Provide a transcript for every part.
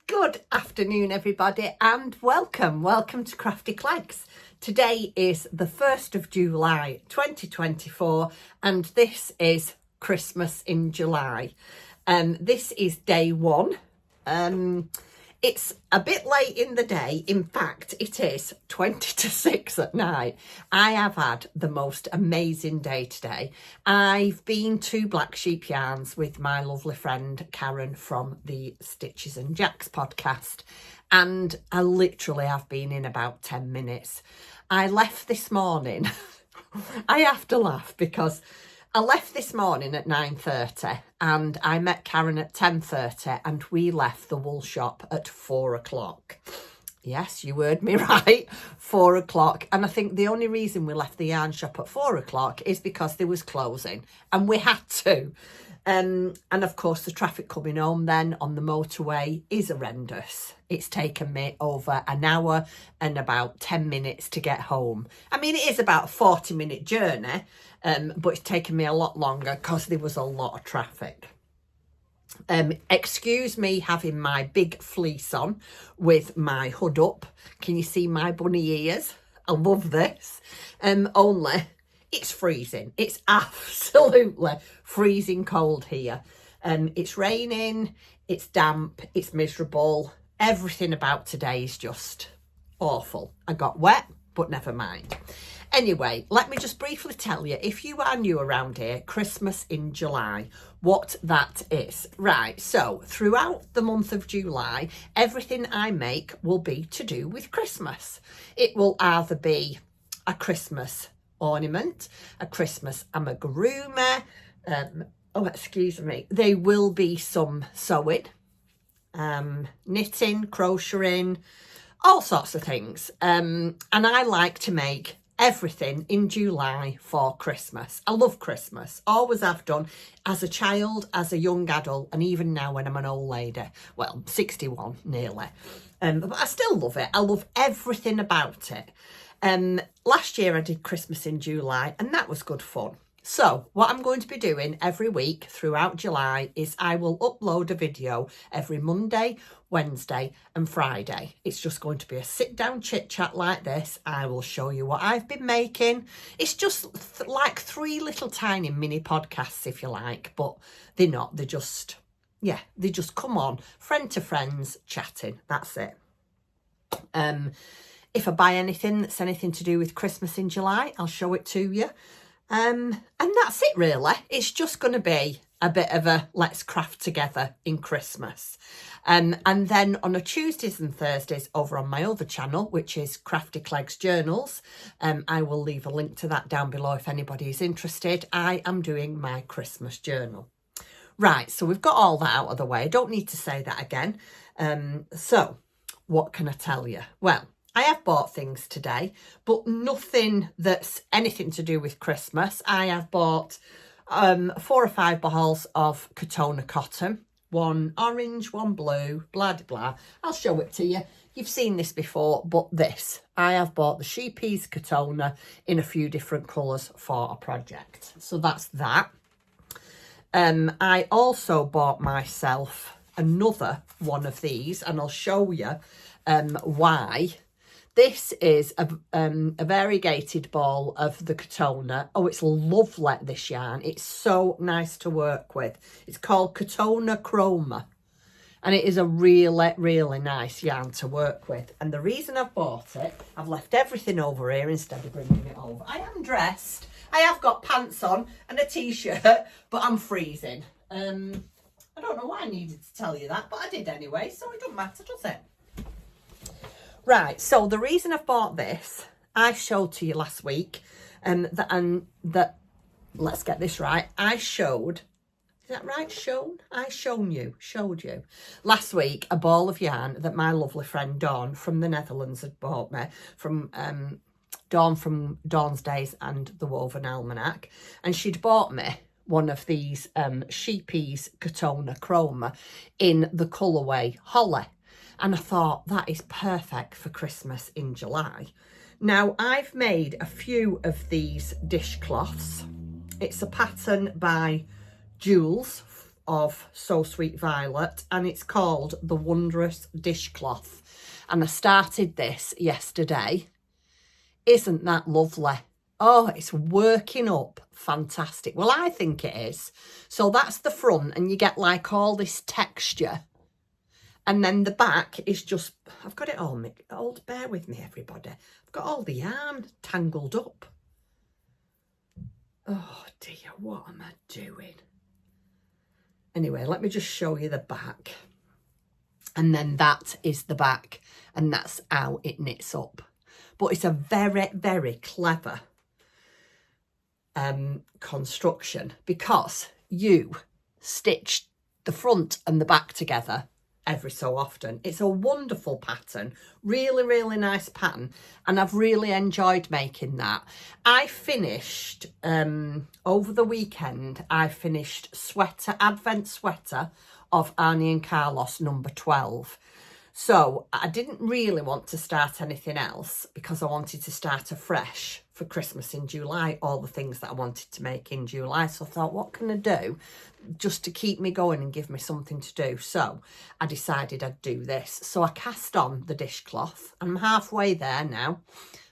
Good afternoon, everybody, and welcome to Crafty Cleggs. Today is the 1st of July 2024, and this is Christmas in July. This is day one. It's a bit late in the day. In fact, it is 20 to 6 at night. I have had the most amazing day today. I've been to Black Sheep Yarns with my lovely friend Karen from the Stitches and Jacks podcast, and I literally have been in about 10 minutes. I left this morning. I have to laugh because I left this morning at 9:30 and I met Karen at 10:30 and we left the wool shop at 4 o'clock. Yes, you heard me right, 4 o'clock. And I think the only reason we left the yarn shop at 4 o'clock is because there was closing and we had to. And of course, the traffic coming home then on the motorway is horrendous. It's taken me over an hour and about 10 minutes to get home. I mean, it is about a 40-minute journey, but it's taken me a lot longer because there was a lot of traffic. Excuse me having my big fleece on with my hood up. Can you see my bunny ears? I love this. Only it's freezing. It's absolutely freezing cold here. It's raining, it's damp, it's miserable. Everything about today is just awful. I got wet, but never mind. Anyway, let me just briefly tell you, if you are new around here, Christmas in July, what that is. Right, so throughout the month of July, everything I make will be to do with Christmas. It will either be a Christmas ornament, a Christmas amigurumi, there will be some sewing, knitting, crocheting, all sorts of things. And I like to make everything in July for Christmas. I love Christmas, always have done, as a child, as a young adult, and even now when I'm an old lady. Well, 61 nearly. But I still love it. I love everything about it. Last year I did Christmas in July and that was good fun. So what I'm going to be doing every week throughout July is I will upload a video every Monday, Wednesday and Friday. It's just going to be a sit down chit chat like this. I will show you what I've been making. It's just like 3 little tiny mini podcasts if you like, but they're not. They're just, they just come on, friend to friends chatting. That's it. If I buy anything that's anything to do with Christmas in July, I'll show it to you. And that's it really. It's just going to be a bit of a let's craft together in Christmas. And then on a Tuesdays and Thursdays over on my other channel, which is Crafty Clegg's Journals, I will leave a link to that down below if anybody is interested. I am doing my Christmas journal. Right, so we've got all that out of the way. I don't need to say that again. So what can I tell you? Well, I have bought things today, but nothing that's anything to do with Christmas. I have bought 4 or 5 balls of Katona cotton, 1 orange, 1 blue, blah, blah, blah. I'll show it to you. You've seen this before, but this. I have bought the sheepies Katona in a few different colours for a project. So that's that. I also bought myself another one of these, and I'll show you why. This is a variegated ball of the Katona. Oh, it's lovely, this yarn. It's so nice to work with. It's called Katona Chroma. And it is a really, really nice yarn to work with. And the reason I've bought it, I've left everything over here instead of bringing it over. I am dressed. I have got pants on and a t-shirt, but I'm freezing. I don't know why I needed to tell you that, but I did anyway, so it doesn't matter, does it? Right, so the reason I've bought this, I showed to you last week, that let's get this right, I showed, is that right, showed you, last week, a ball of yarn that my lovely friend Dawn from the Netherlands had bought me, from Dawn from Dawn's Days and the Woven Almanac, and she'd bought me one of these sheepies Katona Chroma in the colourway Holly. And I thought that is perfect for Christmas in July. Now, I've made a few of these dishcloths It's a pattern by Jules of So Sweet Violet, and it's called The Wondrous Dishcloth. And I started this yesterday. Isn't that lovely? Oh, it's working up fantastic. Well, I think it is. So that's the front, and you get like all this texture. And then the back is just, I've got it all, bear with me, everybody. I've got all the yarn tangled up. Oh dear, what am I doing? Anyway, let me just show you the back. And then that is the back, and that's how it knits up. But it's a very, very clever construction, because you stitch the front and the back together every so often. It's a wonderful pattern, really, really nice pattern, and I've really enjoyed making that. I finished over the weekend, I finished Advent Sweater of Arnie and Carlos number 12. So I didn't really want to start anything else, because I wanted to start afresh for Christmas in July, all the things that I wanted to make in July. So I thought, what can I do just to keep me going and give me something to do? So I decided I'd do this. So I cast on the dishcloth. I'm halfway there now.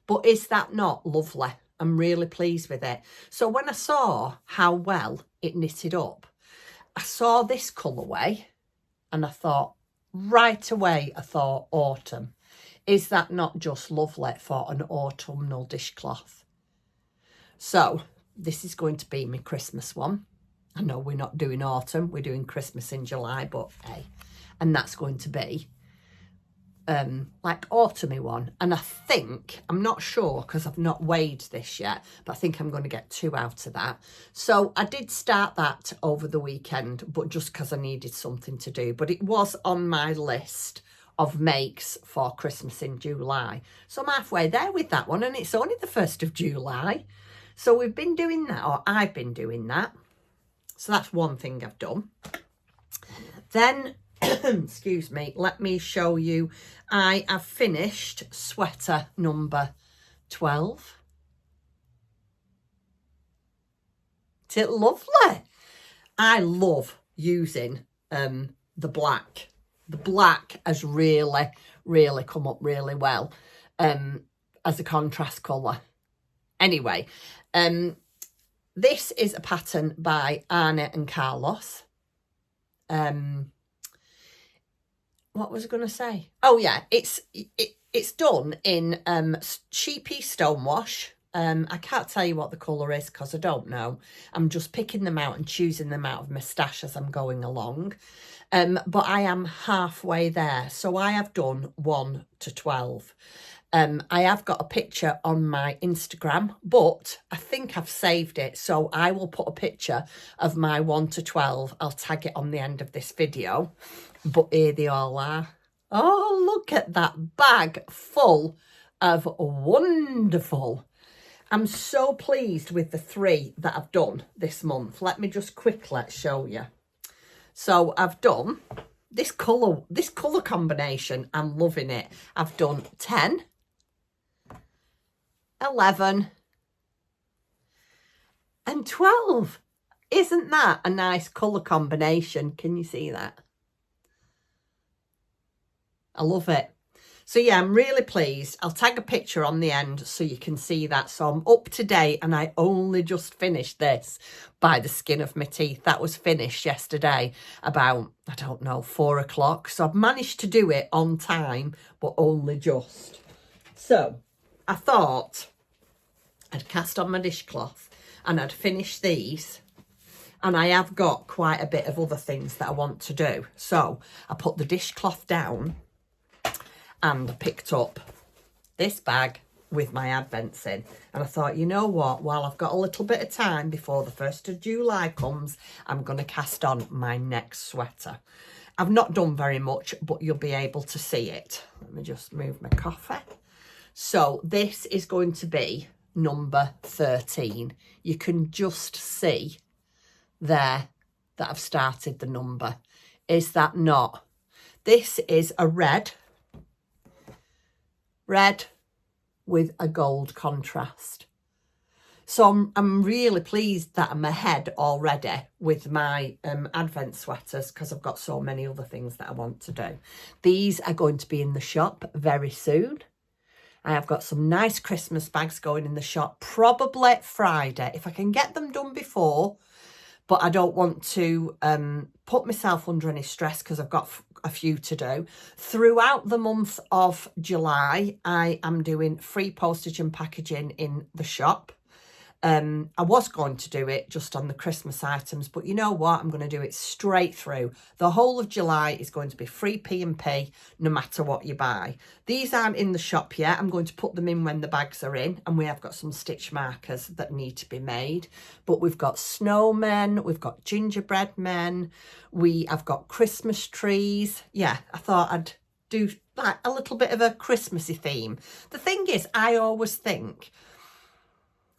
But is that not lovely? I'm really pleased with it. So when I saw how well it knitted up, I saw this colourway and I thought, right away, I thought autumn. Is that not just lovely for an autumnal dishcloth? So this is going to be my Christmas one. I know we're not doing autumn, we're doing Christmas in July, but hey, and that's going to be like autumny one. And I think, I'm not sure because I've not weighed this yet, but I think I'm going to get 2 out of that. So I did start that over the weekend, but just because I needed something to do. But it was on my list of makes for Christmas in July. So I'm halfway there with that one, and it's only the 1st of July. So we've been doing that, or I've been doing that. So that's one thing I've done. Then, excuse me, let me show you. I have finished sweater number 12. Isn't it lovely? I love using the black. The black has really, really come up really well as a contrast colour. Anyway, this is a pattern by Arnie and Carlos. What was I going to say? Oh yeah, it's done in sheepy stonewash. I can't tell you what the colour is because I don't know. I'm just picking them out and choosing them out of my stash as I'm going along. But I am halfway there. So I have done 1 to 12. I have got a picture on my Instagram, but I think I've saved it. So I will put a picture of my 1 to 12. I'll tag it on the end of this video. But here they all are. Oh, look at that bag full of wonderful. I'm so pleased with the 3 that I've done this month. Let me just quickly show you. So I've done this colour combination. I'm loving it. I've done 10, 11 and 12. Isn't that a nice colour combination? Can you see that? I love it. So yeah, I'm really pleased. I'll tag a picture on the end so you can see that. So I'm up to date, and I only just finished this by the skin of my teeth. That was finished yesterday about, I don't know, 4 o'clock. So I've managed to do it on time, but only just. So I thought I'd cast on my dishcloth and I'd finish these. And I have got quite a bit of other things that I want to do. So I put the dishcloth down and I picked up this bag with my advents in. And I thought, you know what, while I've got a little bit of time before the 1st of July comes, I'm going to cast on my next sweater. I've not done very much, but you'll be able to see it. Let me just move my coffee. So this is going to be number 13. You can just see there that I've started the number. Is that not? This is a red with a gold contrast. So I'm really pleased that I'm ahead already with my advent sweaters because I've got so many other things that I want to do. These are going to be in the shop very soon. I have got some nice Christmas bags going in the shop, probably Friday, if I can get them done before. But I don't want to put myself under any stress because I've got a few to do. Throughout the month of July, I am doing free postage and packaging in the shop. I was going to do it just on the Christmas items, but you know what? I'm going to do it straight through. The whole of July is going to be free P&P no matter what you buy. These aren't in the shop yet. I'm going to put them in when the bags are in, and we have got some stitch markers that need to be made. But we've got snowmen, we've got gingerbread men, we have got Christmas trees. Yeah, I thought I'd do like a little bit of a Christmassy theme. The thing is, I always think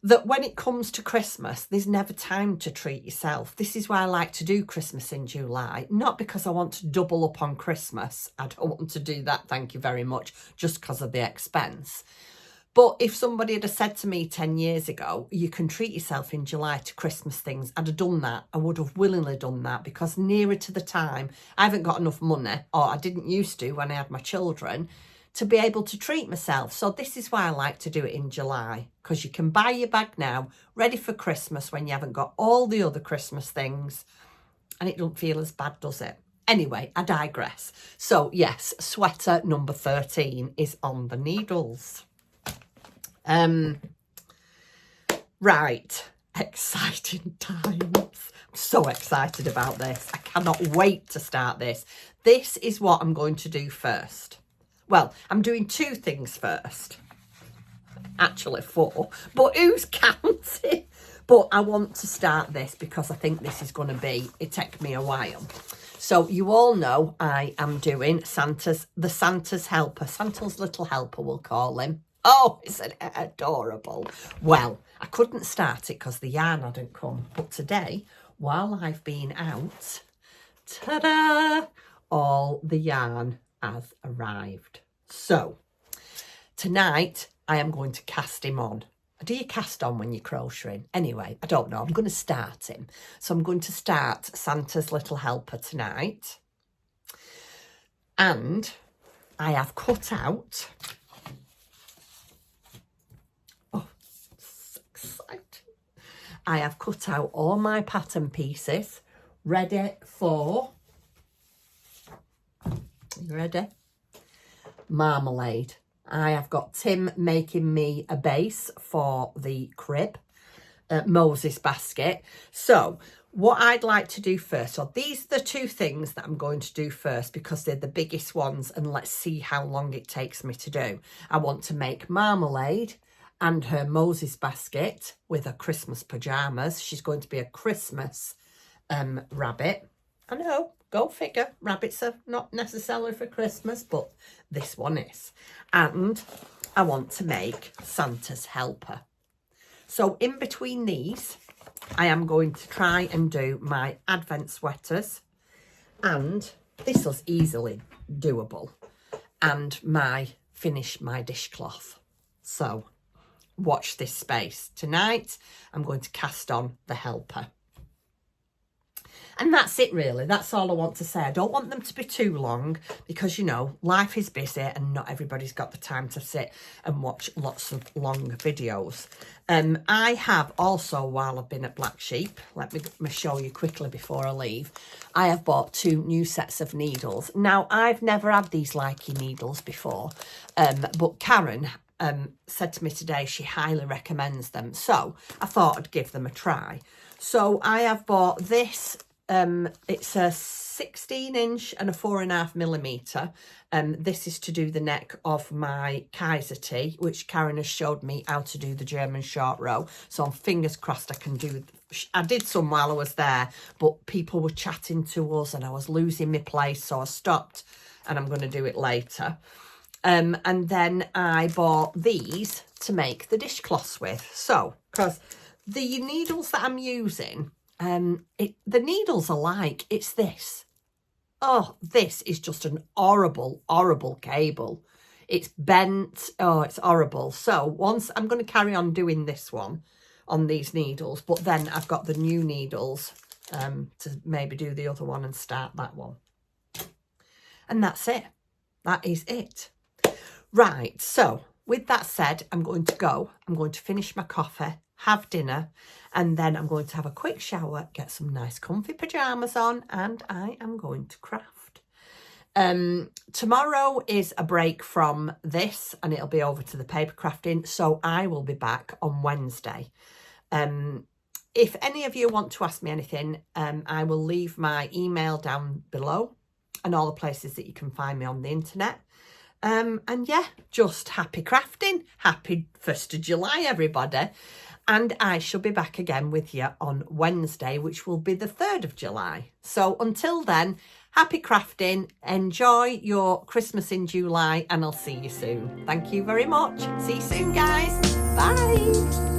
that when it comes to Christmas, there's never time to treat yourself. This is why I like to do Christmas in July, not because I want to double up on Christmas. I don't want to do that, thank you very much, just because of the expense. But if somebody had said to me 10 years ago, you can treat yourself in July to Christmas things, I'd have done that. I would have willingly done that because nearer to the time, I haven't got enough money, or I didn't used to when I had my children, to be able to treat myself. So this is why I like to do it in July, because you can buy your bag now, ready for Christmas when you haven't got all the other Christmas things, and it don't feel as bad, does it? Anyway, I digress. So yes, sweater number 13 is on the needles. Right, exciting times. I'm so excited about this. I cannot wait to start this. This is what I'm going to do first. Well, I'm doing 2 things first. Actually 4, but who's counting? But I want to start this because I think this is going to be, it take me a while. So you all know I am doing the Santa's helper, Santa's little helper we'll call him. Oh, isn't it adorable? Well, I couldn't start it because the yarn hadn't come. But today, while I've been out, ta-da, all the yarn has arrived. So tonight I am going to cast him on. Do you cast on when you're crocheting? Anyway, I don't know. I'm going to start him. So I'm going to start Santa's little helper tonight. And I have cut out, oh, so exciting. I have cut out all my pattern pieces ready for, you ready? Marmalade. I have got Tim making me a base for the crib, Moses basket. So what I'd like to do first, so these are the 2 things that I'm going to do first because they're the biggest ones, and let's see how long it takes me to do. I want to make Marmalade and her Moses basket with her Christmas pyjamas. She's going to be a Christmas rabbit. I know, go figure. Rabbits are not necessarily for Christmas, but this one is. And I want to make Santa's helper. So in between these, I am going to try and do my advent sweaters. And this was easily doable. And finish my dishcloth. So watch this space. Tonight, I'm going to cast on the helper. And that's it really. That's all I want to say. I don't want them to be too long because, you know, life is busy and not everybody's got the time to sit and watch lots of long videos. I have also, while I've been at Black Sheep, let me show you quickly before I leave, I have bought 2 new sets of needles. Now, I've never had these Likey needles before, but Karen said to me today she highly recommends them. So I thought I'd give them a try. So I have bought this. It's a 16-inch and a 4.5mm. This is to do the neck of my Kaiser tee, which Karen has showed me how to do the German short row. So I'm fingers crossed I can do. I did some while I was there, but people were chatting to us and I was losing my place, so I stopped and I'm going to do it later. And then I bought these to make the dishcloths with. So, because the needles that I'm using, the needles are like, it's this. Oh, this is just an horrible, horrible cable. It's bent. Oh, it's horrible. So once I'm going to carry on doing this one. on these needles, but then I've got the new needles to maybe do the other one and start that one. And that's it. That is it. Right, so with that said, I'm going to go. I'm going to finish my coffee, have dinner, and then I'm going to have a quick shower, get some nice comfy pyjamas on, and I am going to craft. Tomorrow is a break from this, and it'll be over to the paper crafting, so I will be back on Wednesday. If any of you want to ask me anything, I will leave my email down below and all the places that you can find me on the internet. And yeah, just happy crafting. Happy 1st of July, everybody. And I shall be back again with you on Wednesday, which will be the 3rd of July. So until then, happy crafting. Enjoy your Christmas in July, and I'll see you soon. Thank you very much. See you soon, guys. Bye.